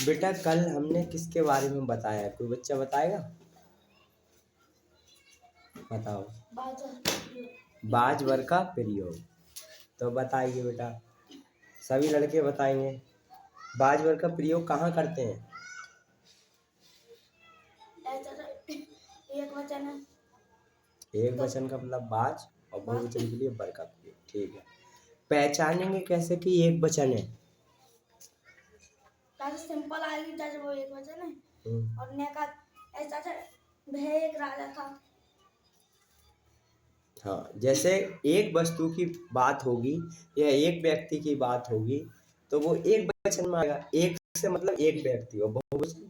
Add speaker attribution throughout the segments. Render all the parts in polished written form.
Speaker 1: बेटा कल हमने किसके बारे में बताया, कोई बच्चा बताएगा? बताओ। बाजवर का प्रयोग। तो बताइए बेटा, सभी लड़के बताएंगे। बाजवर का प्रयोग कहाँ करते हैं? एक वचन है। एक वचन का मतलब बाज और बहुवचन के लिए वर का प्रयोग। ठीक है, पहचानेंगे कैसे कि एक वचन है? सिंपल आएगी जैसे वो एक वचन है और ने का ऐसा था, वह एक राजा था। हाँ, जैसे एक वस्तु की बात होगी या एक व्यक्ति की बात होगी तो वो एक वचन में आएगा। एक से मतलब एक व्यक्ति और बहुवचन।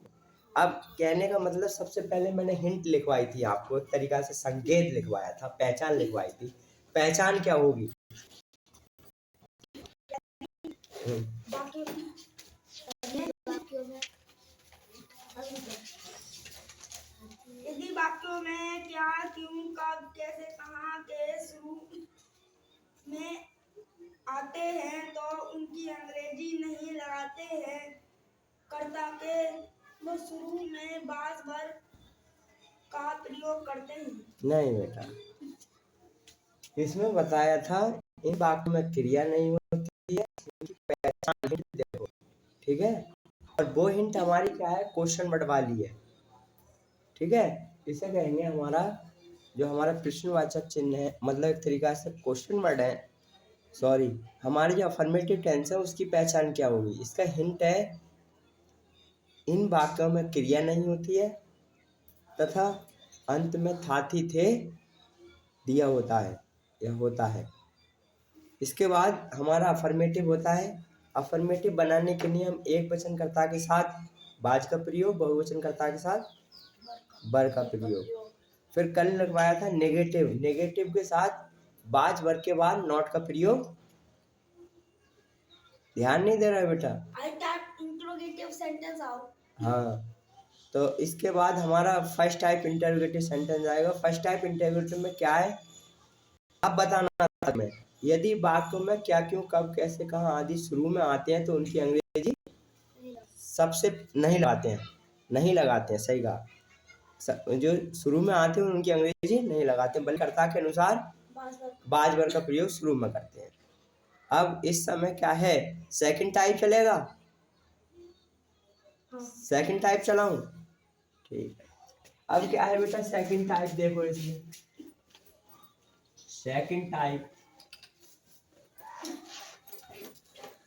Speaker 1: अब कहने का मतलब सबसे पहले मैंने हिंट लिखवाई थी आपको, एक तरीका से संकेत लिखवाया था, पहचान लिखवाई थी। पहचान क्या होगी? यदि वाक्यों में क्या, क्यों, कब, कैसे, कहाँ के शुरू में आते हैं तो उनकी अंग्रेजी नहीं लगाते हैं। कर्ता के वो शुरू में बाज भर का प्रयोग करते हैं। नहीं बेटा, इसमें बताया था इन वाक्यों में क्रिया नहीं होती है, इनकी पहचान हिंट देखो। ठीक है, और वो हिंट हमारी क्या है, क्वेश्चन वर्ड वाली है। ठीक है, इसे कहेंगे हमारा जो हमारा प्रश्नवाचक चिन्ह है, मतलब एक तरीका से क्वेश्चन वर्ड है। सॉरी, हमारी जो अफर्मेटिव टेंस है उसकी पहचान क्या होगी? इसका हिंट है इन वाक्यों में क्रिया नहीं होती है तथा अंत में था थी थे दिया होता है या होता है। इसके बाद हमारा अफर्मेटिव होता है। अफर्मेटिव बनाने के लिए हम एक वचनकर्ता के साथ बाज का प्रयोग, बहुवचनकर्ता के साथ वर का प्रयोग। फिर कल लगवाया था नेगेटिव, नेगेटिव के साथ बाज वर के बाद नॉट का प्रयोग। ध्यान नहीं दे रहा है बेटा? हाँ, तो इसके बाद हमारा फर्स्ट टाइप इंटरोगेटिव सेंटेंस आएगा। फर्स्ट टाइप इंटरोगेटिव में क्या है अब बताना था मैं। यदि वाक्यों में क्या, क्यों, कब, कैसे, कहाँ आदि शुरू में आते हैं तो उनकी अंग्रेजी सबसे नहीं लगाते हैं, नहीं लगाते हैं। सही कहा, जो शुरू में आते हैं उनकी अंग्रेजी नहीं लगाते हैं, बल्कि कर्ता के अनुसार बाज वर का प्रयोग शुरू में करते हैं। अब इस समय क्या है, सेकंड टाइप चलेगा? सेकंड टाइप चलाऊं? ठीक है, अब क्या है बेटा सेकंड टाइप, देखो इसमें second type,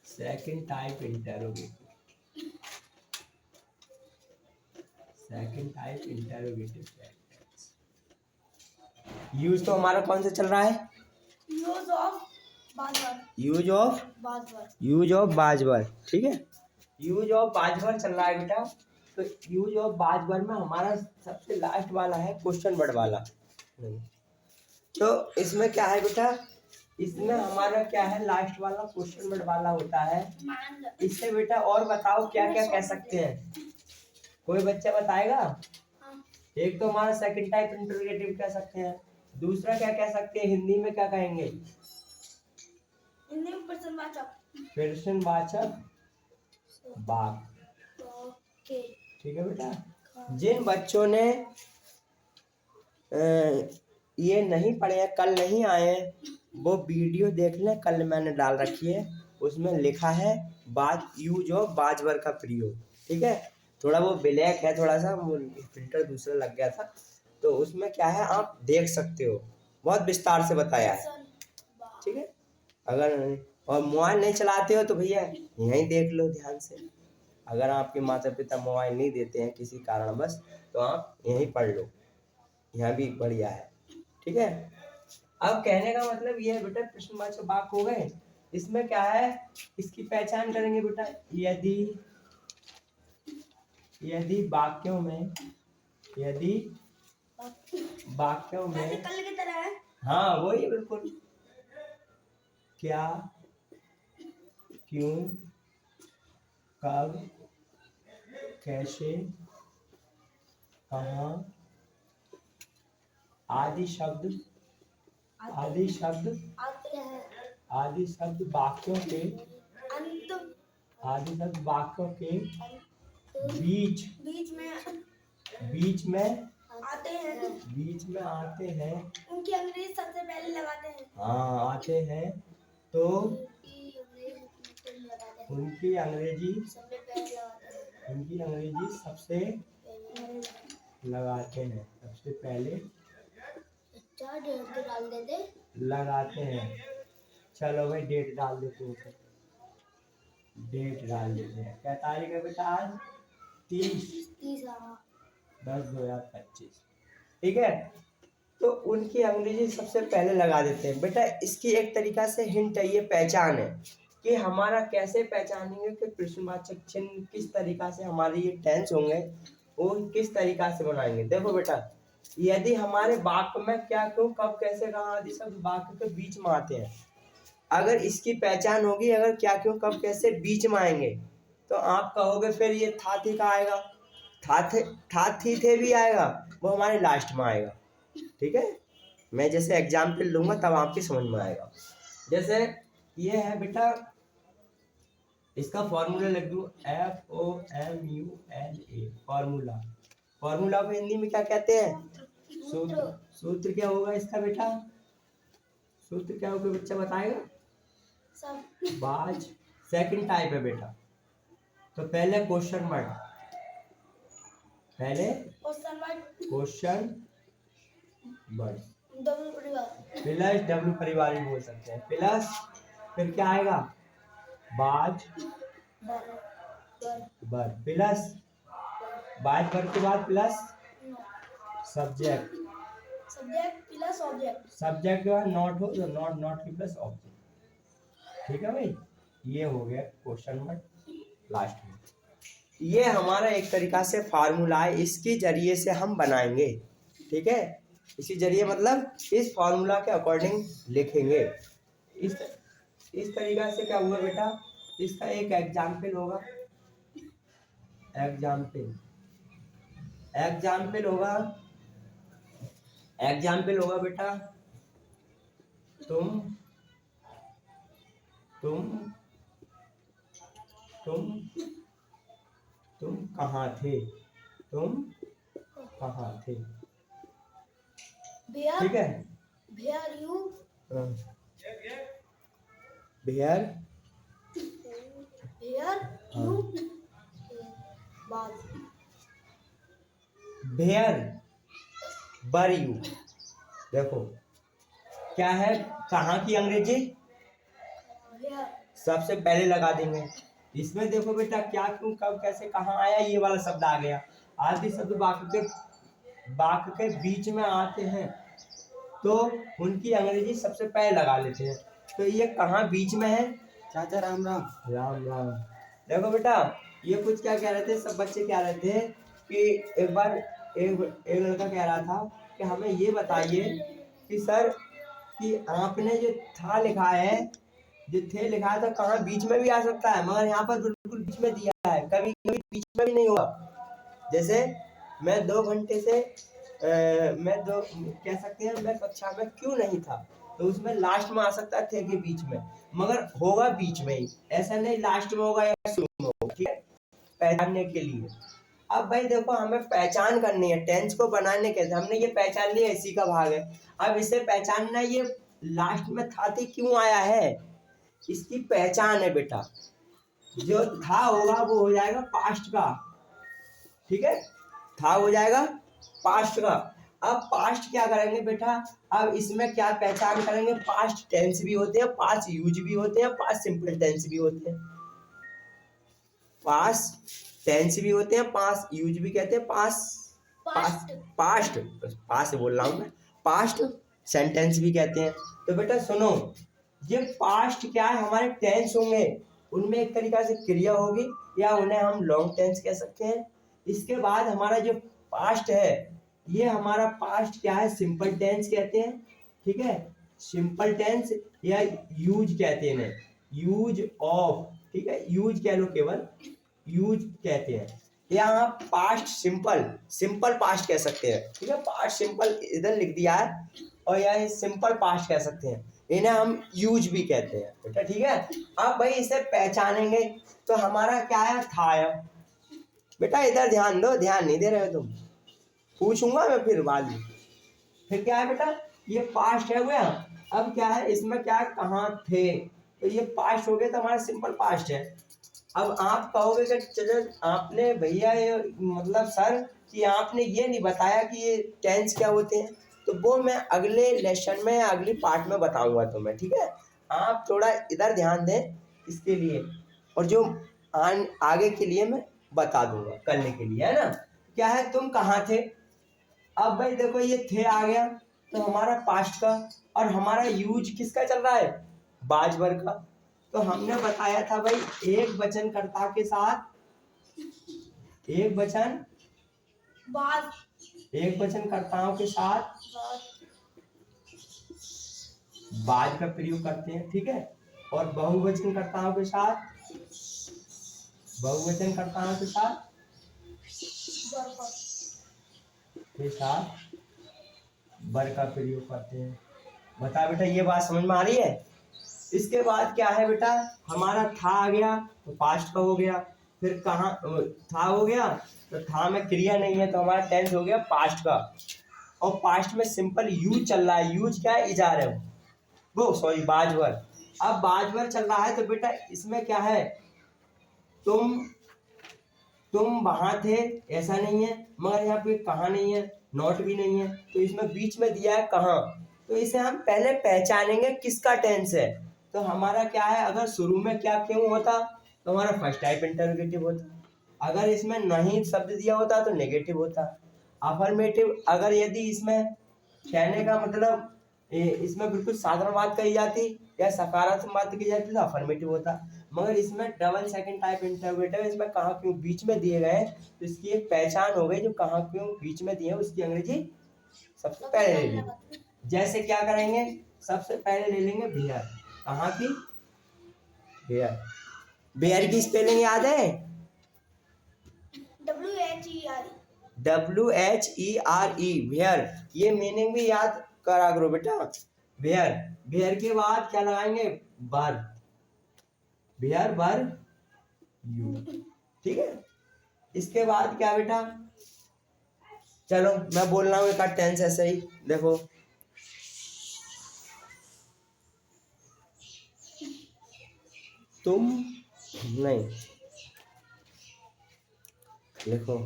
Speaker 1: second type interrogative, second type interrogative sentence. Use तो हमारा कौन सा चल रहा है? यूज ऑफ बाजवर, यूज ऑफ बाजवर, यूज ऑफ बाजवर। ठीक है, यूज ऑफ बाजवर चल रहा है बेटा। तो यूज ऑफ बाजवर में हमारा सबसे लास्ट वाला है क्वेश्चन वर्ड वाला। तो इसमें क्या है बेटा, इसमें हमारा क्या है, लास्ट वाला क्वेश्चन वर्ड वाला होता है। इससे बेटा और बताओ क्या क्या कह सकते हैं, कोई बच्चा बताएगा? एक तो हमारा सेकंड टाइप इंटरोगेटिव कह सकते हैं, दूसरा क्या कह सकते हैं, हिंदी में क्या कहेंगे? हिंदी में प्रश्नवाचक, प्रश्नवाचक वाक्य। ठीक है बेटा, जिन बच्चों ने ये नहीं पढ़े, कल नहीं आए, वो वीडियो देख लें, कल मैंने डाल रखी है, उसमें लिखा है बाज यूज ऑफ बाजवर का प्रयोग। ठीक है, थोड़ा वो ब्लैक है, थोड़ा सा वो फिल्टर दूसरा लग गया था, तो उसमें क्या है आप देख सकते हो, बहुत विस्तार से बताया है। ठीक है, अगर और मोबाइल नहीं चलाते हो तो भैया यहीं देख लो ध्यान से। अगर आपके माता पिता मोबाइल नहीं देते हैं किसी कारणवश तो आप यहीं पढ़ लो, यहाँ भी बढ़िया है। ठीक है, अब कहने का मतलब ये है बेटा, प्रश्नवाचक वाक्य हो गए। इसमें क्या है, इसकी पहचान करेंगे बेटा। यदि यदि वाक्यों में, यदि वाक्यों में कल की तरह है, हाँ वही बिल्कुल, क्या, क्यों, कब, कैसे, कहाँ आदि शब्द, आदि शब्द आदि शब्द वाक्यों के अंत, आदि शब्द वाक्यों के बीच बीच में
Speaker 2: आते हैं,
Speaker 1: उनकी
Speaker 2: अंग्रेजी सबसे पहले लगाते हैं।
Speaker 1: हाँ आते हैं तो उनकी अंग्रेजी सबसे लगाते हैं, सबसे पहले
Speaker 2: डाल देते
Speaker 1: लगाते हैं। चलो भाई डेट डाल देते हैं, डेट डाल देते हैं। क्या तारीख है बेटा आज? 30/10/2025। ठीक है, तो उनकी अंग्रेजी सबसे पहले लगा देते हैं। बेटा इसकी एक तरीका से हिंट है, ये पहचान है कि हमारा कैसे पहचानेंगे कि प्रश्नवाचक चिन्ह किस तरीका से हमारे ये टेंस होंगे, वो किस तरीका से बनाएंगे। देखो बेटा, यदि हमारे वाक्य में क्या क्यों कब कैसे कहाँ आदि शब्द वाक्य के बीच में आते हैं, अगर इसकी पहचान होगी, अगर क्या क्यों कब कैसे बीच में आएंगे, तो आप कहोगे फिर ये था थी का आएगा, था थी थे भी आएगा, वो हमारे लास्ट में आएगा। ठीक है, मैं जैसे एग्जाम्पल लूंगा तब आपकी समझ में आएगा। जैसे ये है बेटा, इसका फॉर्मूला लिख दूं, FORMULA, फॉर्मूला। फॉर्मूला को हिंदी में क्या कहते हैं? सूत्र। सूत्र क्या होगा इसका बेटा? सूत्र क्या होगा बच्चा बताएगा? बाज सेकंड टाइप है बेटा। तो पहले question word, question word plus W परिवार भी बोल सकते हैं, प्लस फिर क्या आएगा? बाज बर, प्लस बाज बर के बाद plus subject
Speaker 2: plus object,
Speaker 1: subject के बाद नॉट हो तो नॉट की प्लस ऑब्जेक्ट। ठीक है भाई, ये हो गया क्वेश्चन वर्ड लास्ट में। ये हमारा एक तरीका से फार्मूला है, इसके जरिए से हम बनाएंगे। ठीक है, इसी जरिए मतलब इस फार्मूला के अकॉर्डिंग लिखेंगे। इस तरीका से क्या हुआ बेटा, इसका एक एग्जाम्पल होगा, एग्जाम्पल होगा बेटा, तुम कहाँ थे, ठीक है।
Speaker 2: Where you
Speaker 1: बेयर बर यू। देखो क्या है, कहाँ की अंग्रेजी सबसे पहले लगा देंगे। इसमें देखो बेटा, क्या क्यों कब कैसे कहाँ आया, ये वाला शब्द आ गया। आदि शब्द वाक्य के बीच में आते हैं तो उनकी अंग्रेजी सबसे पहले लगा लेते हैं। तो ये कहाँ बीच में है? चाचा राम राम। राम राम। देखो बेटा, ये कुछ क्या कह रहे थे, सब बच्चे क्या रहे थे कि एक बार एक लड़का कह रहा था कि हमें ये बताइए कि सर कि आपने जो था लिखा है, जो थे लिखा है, तो कहाँ बीच में भी आ सकता है, मगर यहाँ पर बिल्कुल बीच में दिया है, कभी कभी बीच में भी नहीं होगा। जैसे मैं 2 घंटे से मैं दो कह सकते हैं मैं कक्षा में क्यों नहीं था, तो उसमें लास्ट में आ सकता है थे के बीच में, मगर होगा बीच में ही, ऐसा नहीं लास्ट में होगा या शुरू में होगा। ठीक है, पहचानने के लिए। अब भाई देखो, हमें पहचान करनी है, टेंस को बनाने के, हमने ये पहचान लिया, इसी का भाग है। अब इसे पहचानना, ये लास्ट में था थी क्यों आया है, इसकी पहचान है बेटा। जो था होगा वो हो जाएगा पास्ट का, ठीक है, था हो जाएगा पास्ट का। अब पास्ट क्या करेंगे बेटा, अब इसमें क्या पहचान करेंगे, पास्ट टेंस भी होते हैं, पास्ट यूज भी होते हैं, पास्ट सिंपल टेंस भी होते हैं, पास्ट टेंस भी होते हैं, पास्ट यूज भी कहते हैं, पास्ट बोल रहा हूँ मैं, पास्ट सेंटेंस भी कहते हैं। तो बेटा सुनो, ये पास्ट क्या है, हमारे टेंस होंगे, उनमें एक तरीका से क्रिया होगी, या उन्हें हम लॉन्ग टेंस कह सकते हैं। इसके बाद हमारा जो पास्ट है, ये हमारा पास्ट क्या है, सिंपल टेंस कहते हैं। ठीक है, सिंपल टेंस या यूज कहते हैं, यूज ऑफ, ठीक है, यूज कह लो, केवल यूज कहते हैं। यहाँ पास्ट सिंपल पास्ट कह सकते हैं। ठीक है, पास्ट सिंपल इधर लिख दिया है, और यह सिंपल पास्ट कह सकते हैं, इन्हें हम यूज भी कहते हैं बेटा। ठीक है, अब भाई इसे पहचानेंगे, तो हमारा क्या है, था है, बेटा इधर ध्यान दो, ध्यान नहीं दे रहे हो तुम। पूछूंगा मैं फिर बाद में। फिर क्या है बेटा, ये पास्ट है गया। अब क्या है इसमें, क्या है कहाँ थे, तो ये पास्ट हो गया तो हमारा सिंपल पास्ट है। अब आप कहोगे कि चलो आपने भैया ये मतलब सर कि आपने ये नहीं बताया कि ये टेंस क्या होते हैं, तो वो मैं अगले लेसन में या अगली पार्ट में बताऊंगा तुम्हें, ठीक है। आप थोड़ा इधर ध्यान दें इसके लिए, और जो आगे के लिए मैं बता दूंगा करने के लिए, है ना। क्या है, तुम कहाँ थे। अब भाई देखो ये थे आ गया तो हमारा पास्ट का, और हमारा यूज किसका चल रहा है, बाज वर्ग का। तो हमने बताया था भाई एक वचन कर्ता के साथ एक वचन
Speaker 2: बाज
Speaker 1: एक वचन कर्ताओं के साथ बाज का प्रयोग करते हैं, ठीक है। और बहुवचन कर्ताओं के साथ बर का प्रयोग करते हैं। बता बेटा ये बात समझ में आ रही है। इसके बाद क्या है बेटा, हमारा था आ गया तो पास्ट का हो गया। फिर कहाँ था हो गया, तो था में क्रिया नहीं है तो हमारा टेंस हो गया पास्ट का। और पास्ट में सिंपल यूज चल रहा है, यूज क्या है, इजार है वो, सॉरी बाजवर। अब बाजवर चल रहा है तो बेटा इसमें क्या है, तुम वहां थे ऐसा नहीं है, मगर यहाँ पे कहाँ नहीं है, नॉट भी नहीं है, तो इसमें बीच में दिया है कहाँ। तो इसे हम पहले पहचानेंगे किसका टेंस है। तो हमारा क्या है, अगर शुरू में क्या क्यों होता तो हमारा फर्स्ट टाइप इंटरोगेटिव होता। अगर इसमें नहीं शब्द दिया होता तो नेगेटिव होता। अफर्मेटिव अगर यदि इसमें कहने का मतलब इसमें बिल्कुल साधारण बात कही जाती या सकारात्मक बात की जाती तो अफर्मेटिव होता। मगर इसमें डबल सेकंड टाइप इंटरोगेटिव, इसमें कहाँ क्यों बीच में दिए गए तो इसकी एक पहचान हो गई, जो कहाँ क्यों बीच में दिए उसकी अंग्रेजी सबसे पहले ले लेंगे। जैसे क्या करेंगे, सबसे पहले ले लेंगे बियर। कहाँ की, बियर। बियर की स्पेलिंग याद है, WHERE, बियर। ये मीनिंग भी याद करा करो बेटा, बियर। बियर के बाद क्या लगाएंगे, बर, बियर बर यू, ठीक है। इसके बाद क्या बेटा, चलो मैं बोल रहा हूँ एक टेंस ऐसे ही देखो। तुम नहीं लिखो,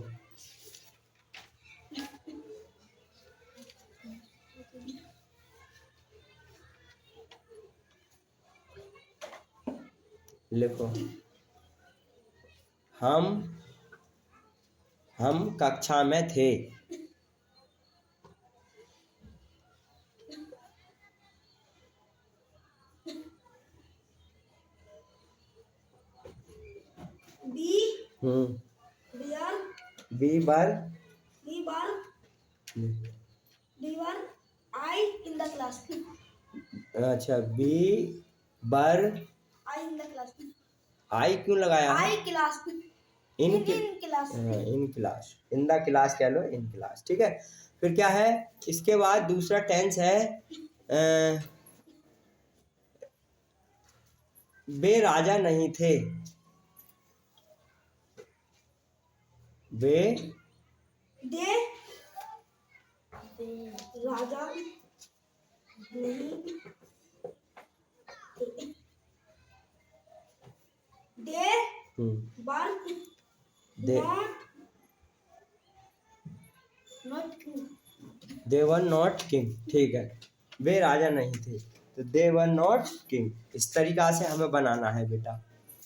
Speaker 1: लिखो हम कक्षा में थे। बी बर
Speaker 2: I in the class.
Speaker 1: अच्छा, बी बर
Speaker 2: I in the class.
Speaker 1: आई क्यों लगाया है,
Speaker 2: I class.
Speaker 1: In
Speaker 2: In class.
Speaker 1: In class, in the class कह लो, इन क्लास, ठीक है। फिर क्या है, इसके बाद दूसरा टेंस है वे राजा नहीं थे। वे
Speaker 2: दे राजा नहीं दे बर
Speaker 1: they
Speaker 2: not king.
Speaker 1: They were not king, ठीक है। वे राजा नहीं थे तो दे वर नॉट किंग। इस तरीका से हमें बनाना है बेटा,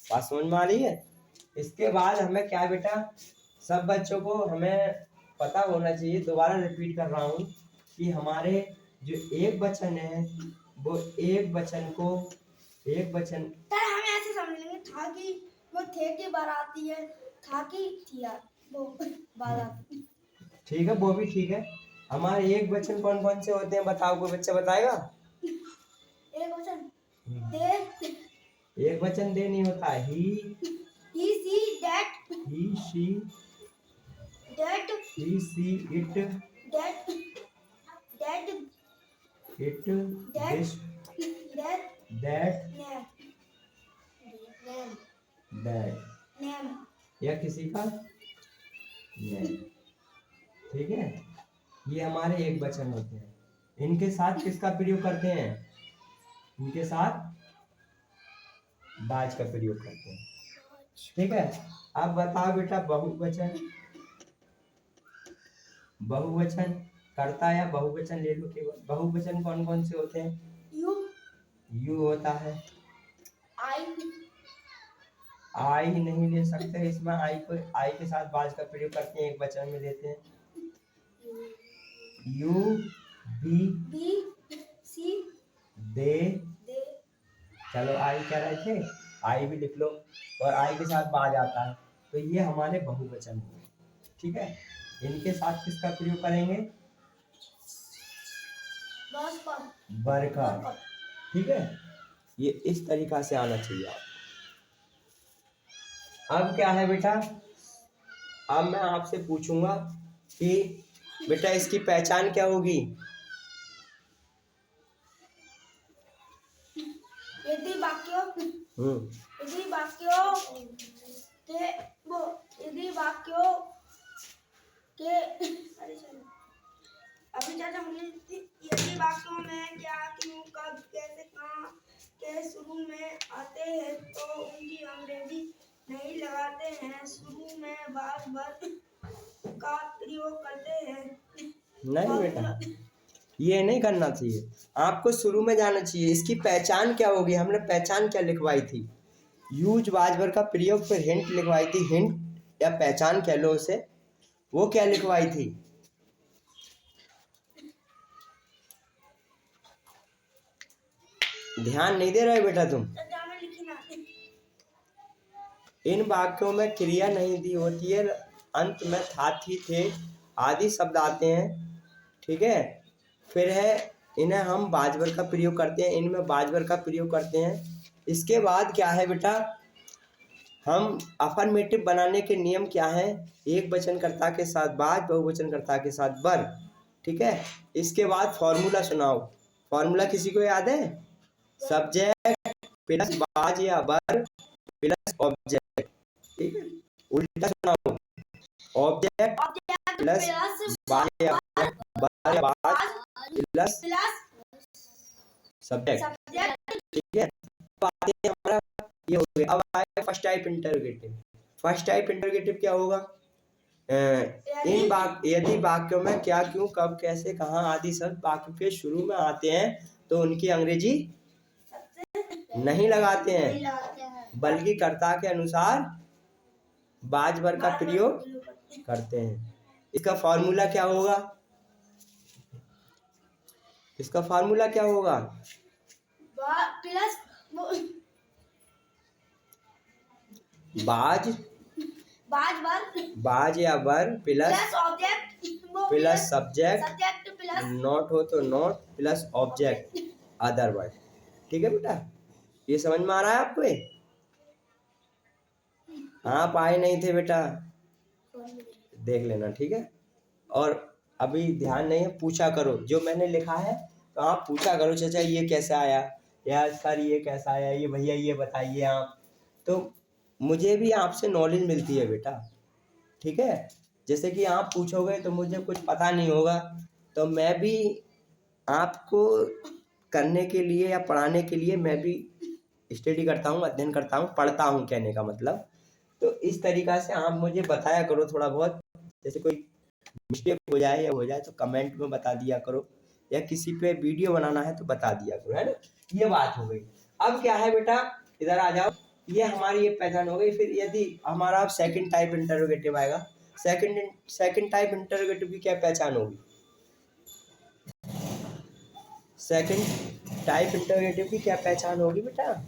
Speaker 1: बात समझ में आ रही है। इसके बाद हमें क्या बेटा, सब बच्चों को हमें पता होना चाहिए, दोबारा रिपीट कर रहा हूँ कि हमारे जो एक वचन है वो एक वचन को एक वचन
Speaker 2: सर हमें ऐसे समझ लेंगे था कि वो थे की बाराती है, था कि थिया वो बाराती,
Speaker 1: ठीक है, वो भी ठीक है। हमारे एक वचन कौन कौन से होते हैं बताओ, कोई बच्चा बताएगा।
Speaker 2: एक वचन दे,
Speaker 1: एक वचन दे नहीं होता, he
Speaker 2: see that,
Speaker 1: he she
Speaker 2: that
Speaker 1: he see it
Speaker 2: that that
Speaker 1: it
Speaker 2: that
Speaker 1: this
Speaker 2: that
Speaker 1: that
Speaker 2: name name
Speaker 1: that,
Speaker 2: name
Speaker 1: या किसी का नहीं। ठीक है, ये हमारे एक वचन होते हैं। इनके साथ किसका प्रयोग करते हैं? इनके साथ बाज का प्रयोग करते हैं। ठीक है, अब बताओ बेटा बहुवचन। बहुवचन कर्ता या बहुवचन ले लो केवल। बहुवचन कौन कौन से होते हैं?
Speaker 2: यू,
Speaker 1: यू होता है। आई नहीं ले सकते इसमें। आई के साथ बाज का प्रयोग करते हैं, एक वचन में लेते हैं। यू, बी,
Speaker 2: सी,
Speaker 1: दे। चलो आई कह रहे थे, आई भी लिख लो। और आई के साथ बाज आता है, तो ये हमारे बहुवचन हुए। ठीक है, इनके साथ किसका प्रयोग करेंगे? वर का। ठीक है, ये इस तरीका से आना चाहिए आप। अब क्या है बेटा, अब मैं आपसे पूछूंगा कि बेटा इसकी पहचान क्या होगी?
Speaker 2: यदि वाक्यों के अभी चाचा यदि वाक्यों में क्या, क्यों, कब, कैसे, कहाँ के शुरू में आते हैं तो उनकी अंग्रेजी नहीं लगाते हैं, शुरू में बार बार का प्रयोग करते हैं।
Speaker 1: नहीं बेटा, ये नहीं करना चाहिए, आपको शुरू में जाना चाहिए। इसकी पहचान क्या होगी? हमने पहचान क्या लिखवाई थी? यूज वाजवर का प्रयोग, फिर हिंट लिखवाई थी। हिंट या पहचान कह लो उसे, वो क्या लिखवाई थी? ध्यान नहीं दे रहे बेटा तुम? इन वाक्यों में क्रिया नहीं दी होती है, अंत में था, थी, थे आदि शब्द आते हैं। ठीक है, फिर है इन्हें हम बाजवर का प्रयोग करते हैं, इनमें बाजवर का प्रयोग करते हैं। इसके बाद क्या है बेटा, हम अफर्मेटिव बनाने के नियम क्या है? एक वचनकर्ता के साथ बाज, बहुवचनकर्ता के साथ वर। ठीक है, इसके बाद फॉर्मूला सुनाओ। फॉर्मूला किसी को याद है? सब्जेक्ट प्लस बाज या वर प्लस ऑब्जेक्ट। ठीक है, उल्टा सुनाओ। ऑब्जेक्ट प्लस बाज या वर, बाज प्लस सब्जेक्ट। ठीक है, अब आते हैं हमारा ये हो गया। अब आए first type interrogative. First type interrogative क्या होगा? यदि वाक्यों में क्या, क्यों, कब, कैसे, कहाँ आदि शब्द वाक्य के शुरू में आते हैं तो उनकी अंग्रेजी नहीं लगाते हैं, बल्कि कर्ता के अनुसार बाज वर का प्रयोग करते हैं। इसका फॉर्मूला क्या होगा? इसका फॉर्मूला क्या होगा? बाज या वर प्लस सब्जेक्ट, नॉट हो तो not plus object other word. ठीक है बेटा, ये समझ में आ रहा है आपको? आप आए नहीं थे बेटा, देख लेना। ठीक है, और अभी ध्यान नहीं है, पूछा करो जो मैंने लिखा है, तो आप पूछा करो चाचा ये कैसे आया, या सर ये कैसा आया, ये भैया ये बताइए आप, तो मुझे भी आपसे नॉलेज मिलती है बेटा। ठीक है, जैसे कि आप पूछोगे तो मुझे कुछ पता नहीं होगा, तो मैं भी आपको करने के लिए या पढ़ाने के लिए मैं भी स्टडी करता हूँ, अध्ययन करता हूँ, पढ़ता हूँ कहने का मतलब। तो इस तरीका से आप मुझे बताया करो थोड़ा बहुत, जैसे कोई मिस्टेक हो जाए या हो जाए तो कमेंट में बता दिया करो, या किसी पे वीडियो बनाना है तो बता दिया करो, है ना? ये बात हो गई। अब क्या है बेटा, इधर आ जाओ, ये हमारी ये पहचान हो गई। फिर यदि हमारा सेकंड टाइप इंटरोगेटिव आएगा, सेकंड टाइप इंटरोगेटिव की क्या पहचान होगी? सेकंड टाइप इंटरोगेटिव की क्या पहचान होगी बेटा?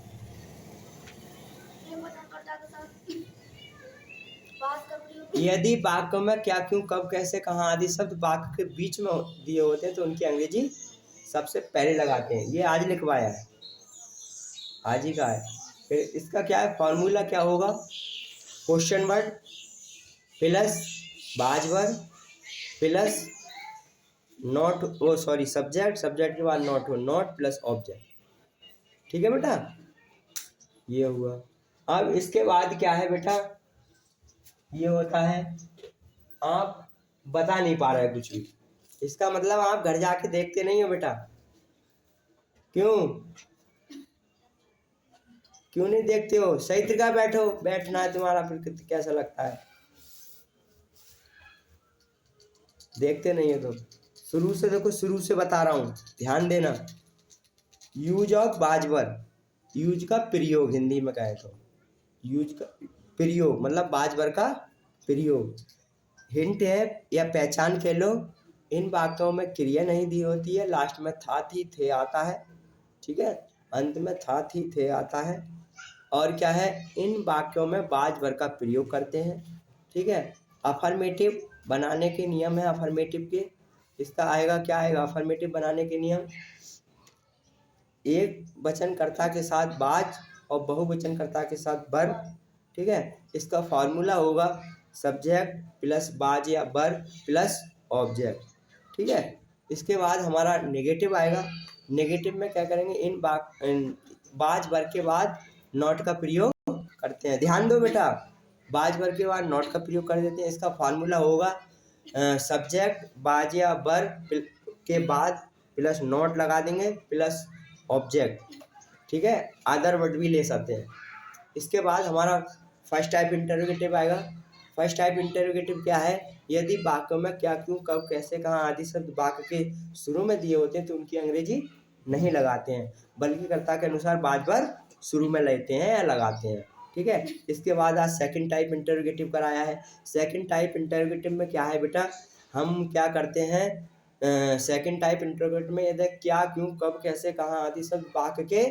Speaker 1: यदि वाक्य में क्या, क्यों, कब, कैसे, कहाँ आदि शब्द वाक्य के बीच में दिए होते हैं तो उनकी अंग्रेजी सबसे पहले लगाते हैं। ये आज लिखवाया है, आज ही का है। फिर इसका क्या है फॉर्मूला, क्या होगा? क्वेश्चन वर्ड प्लस बाज word plus not, oh sorry subject, subject के बाद नॉट हो, नॉट प्लस ऑब्जेक्ट। ठीक है बेटा, ये हुआ। अब इसके बाद क्या है बेटा, ये होता है आप बता नहीं पा रहे कुछ भी। इसका मतलब आप घर जाके देखते नहीं हो बेटा। क्यों क्यों नहीं देखते हो? सही तरीका बैठो, बैठना है तुम्हारा, फिर कैसा लगता है? देखते नहीं हो तो शुरू से देखो, शुरू से बता रहा हूँ, ध्यान देना। यूज ऑफ बाजवर, यूज का प्रयोग हिंदी में कहे तो, यूज का प्रयोग मतलब बाजवर का प्रयोग। हिंट है या पहचान कह लो, इन वाक्यों में क्रिया नहीं दी होती है, लास्ट में था थी थे आता है, ठीक है, अंत में था थी थे आता है। और क्या है, इन वाक्यों में बाजवर का प्रयोग करते हैं, ठीक है। अफर्मेटिव बनाने के नियम है, अफर्मेटिव के, इसका आएगा क्या आएगा अफर्मेटिव बनाने के नियम? एक वचनकर्ता के साथ बाज और बहुवचनकर्ता के साथ बर, ठीक है। इसका फॉर्मूला होगा सब्जेक्ट प्लस बाज या बर प्लस ऑब्जेक्ट, ठीक है। इसके बाद हमारा नेगेटिव आएगा। नेगेटिव में क्या करेंगे, इन बाज बर के बाद नॉट का प्रयोग करते हैं। ध्यान दो बेटा, बाज बर के बाद नॉट का प्रयोग कर देते हैं। इसका फॉर्मूला होगा सब्जेक्ट बाज या बर के बाद प्लस नॉट लगा देंगे प्लस ऑब्जेक्ट, ठीक है। अदर वर्ड भी ले सकते हैं। इसके बाद हमारा फर्स्ट टाइप इंटरोगेटिव आएगा। फर्स्ट टाइप इंटरोगेटिव क्या है, यदि वाक्यों में क्या क्यों कब कैसे कहाँ आदि शब्द वाक्य के शुरू में दिए होते हैं तो उनकी अंग्रेजी नहीं लगाते हैं, बल्कि कर्ता के अनुसार बार-बार शुरू में लेते हैं या लगाते हैं, ठीक है। इसके बाद आज सेकंड टाइप इंटरोगेटिव कराया है। सेकंड टाइप इंटरोगेटिव में क्या है बेटा, हम क्या करते हैं, सेकंड टाइप इंटरोगेटिव में यदि क्या क्यों कब कैसे कहाँ आदि शब्द वाक्य के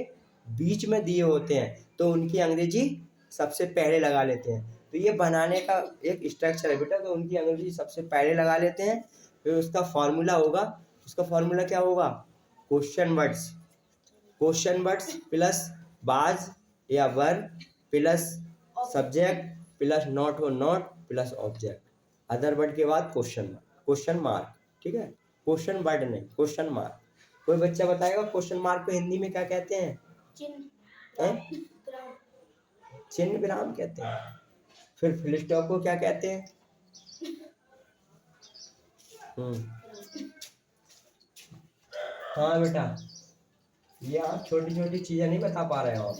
Speaker 1: बीच में दिए होते हैं तो उनकी अंग्रेजी सबसे पहले लगा लेते हैं। तो ये बनाने का एक स्ट्रक्चर है बेटा, तो उनकी अंग्रेजी सबसे पहले लगा लेते हैं। फिर उसका फॉर्मूला होगा, उसका फॉर्मूला क्या होगा, question words, question words plus बाज या वर प्लस सब्जेक्ट प्लस नॉट और not plus object, other word के बाद क्वेश्चन मार्क, ठीक है। क्वेश्चन वर्ड नहीं, क्वेश्चन मार्क। कोई बच्चा बताएगा क्वेश्चन मार्क को हिंदी में क्या कहते हैं? चिन्ह विराम कहते हैं। फिर फुल स्टॉप को क्या कहते हैं? हाँ बेटा, ये आप छोटी छोटी चीजें नहीं बता पा रहे हो आप।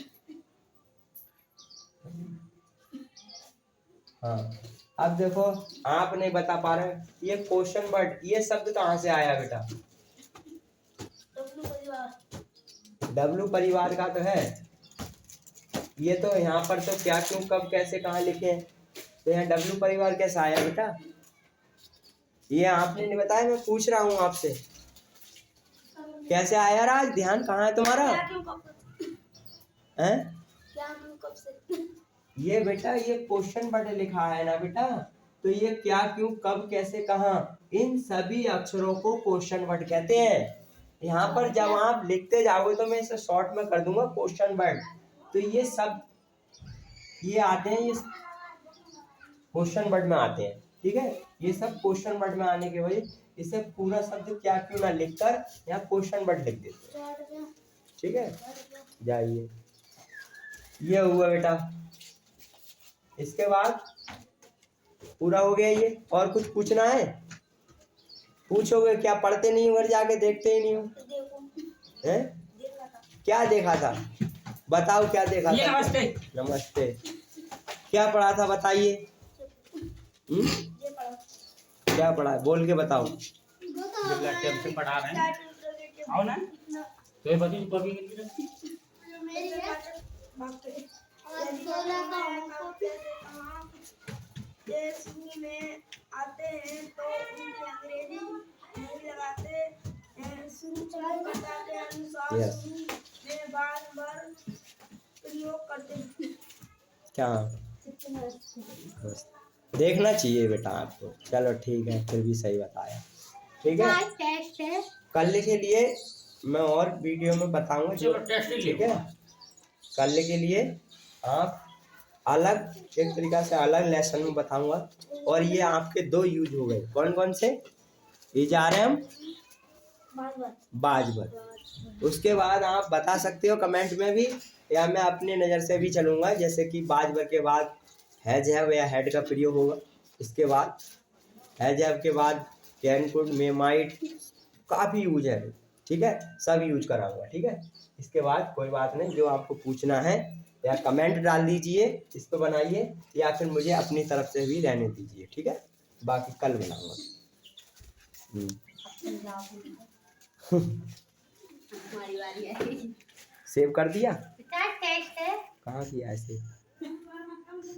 Speaker 1: हाँ, अब देखो आप नहीं बता पा रहे, ये क्वेश्चन वर्ड, ये शब्द कहाँ से आया बेटा? डब्लू परिवार का तो है। ये तो यहाँ पर तो क्या क्यों कब कैसे कहाँ लिखे हैं, तो यहाँ डब्लू परिवार कैसे आया बेटा? ये आपने नहीं बताया, मैं पूछ रहा हूँ आपसे कैसे आया। राज ध्यान कहाँ है तुम्हारा? हैं? ये बेटा ये क्वेश्चन वर्ड लिखा है ना बेटा, तो ये क्या क्यों कब कैसे कहाँ, इन सभी अक्षरों को क्वेश्चन वर्ड कहते हैं। यहाँ पर जब आप लिखते जाओगे तो मैं इसे शॉर्ट में कर दूंगा क्वेश्चन वर्ड, तो ये सब ये आते हैं, ये क्वेश्चन वर्ड में आते हैं, ठीक है। ये सब क्वेश्चन वर्ड में आने की वजह इसे पूरा शब्द क्या क्यों ना लिखकर यहाँ क्वेश्चन वर्ड लिख देते हैं, ठीक है। जाइए, ये हुआ बेटा। इसके बाद पूरा हो गया ये, और कुछ पूछना है? पूछोगे क्या, पढ़ते नहीं हो घर जाके, देखते ही नहीं हो हैं? क्या देखा था बताओ, क्या देखा था?
Speaker 3: नमस्ते।
Speaker 1: नमस्ते, क्या पढ़ा था बताइए? क्या पढ़ा बोल के बताओ।
Speaker 3: जब लड़के हमसे पढ़ा रहे हैं आओ ना, तो ये बताइए कभी
Speaker 2: ये शुरू में आते हैं तो उनकी अंग्रेजी नहीं लगाते हैं, शुरू के अनुसार
Speaker 1: Yes.
Speaker 2: शुरू में बार-बार प्रयोग करते हैं।
Speaker 1: क्या देखना चाहिए बेटा आपको। चलो ठीक है, फिर भी सही बताया, ठीक है। कल के लिए मैं और वीडियो में बताऊंगा जो,
Speaker 3: चलो टेस्ट ही
Speaker 1: ठीक है। कल के लिए आप अलग एक तरीका से अलग लेसन में बताऊंगा। और ये आपके दो यूज हो गए, कौन कौन से? ये जा रहे हैं हम बाजवर। उसके बाद आप बता सकते हो कमेंट में भी, या मैं अपने नज़र से भी चलूंगा, जैसे कि बाजवर के बाद हैज है या हेड का प्रयोग होगा। इसके बाद हैजैब के बाद कैन कुड मेमाइट काफ़ी यूज है, ठीक है, सब यूज कराऊंगा, ठीक है। इसके बाद कोई बात नहीं, जो आपको पूछना है या कमेंट डाल दीजिए, इस पर बनाइए, या फिर मुझे अपनी तरफ से भी रहने दीजिए, ठीक है, बाकी कल बनाऊंगा।
Speaker 4: हमारी बारी है।
Speaker 1: सेव कर दिया?
Speaker 4: क्या टेस्ट है?
Speaker 1: कहाँ किया है सेव?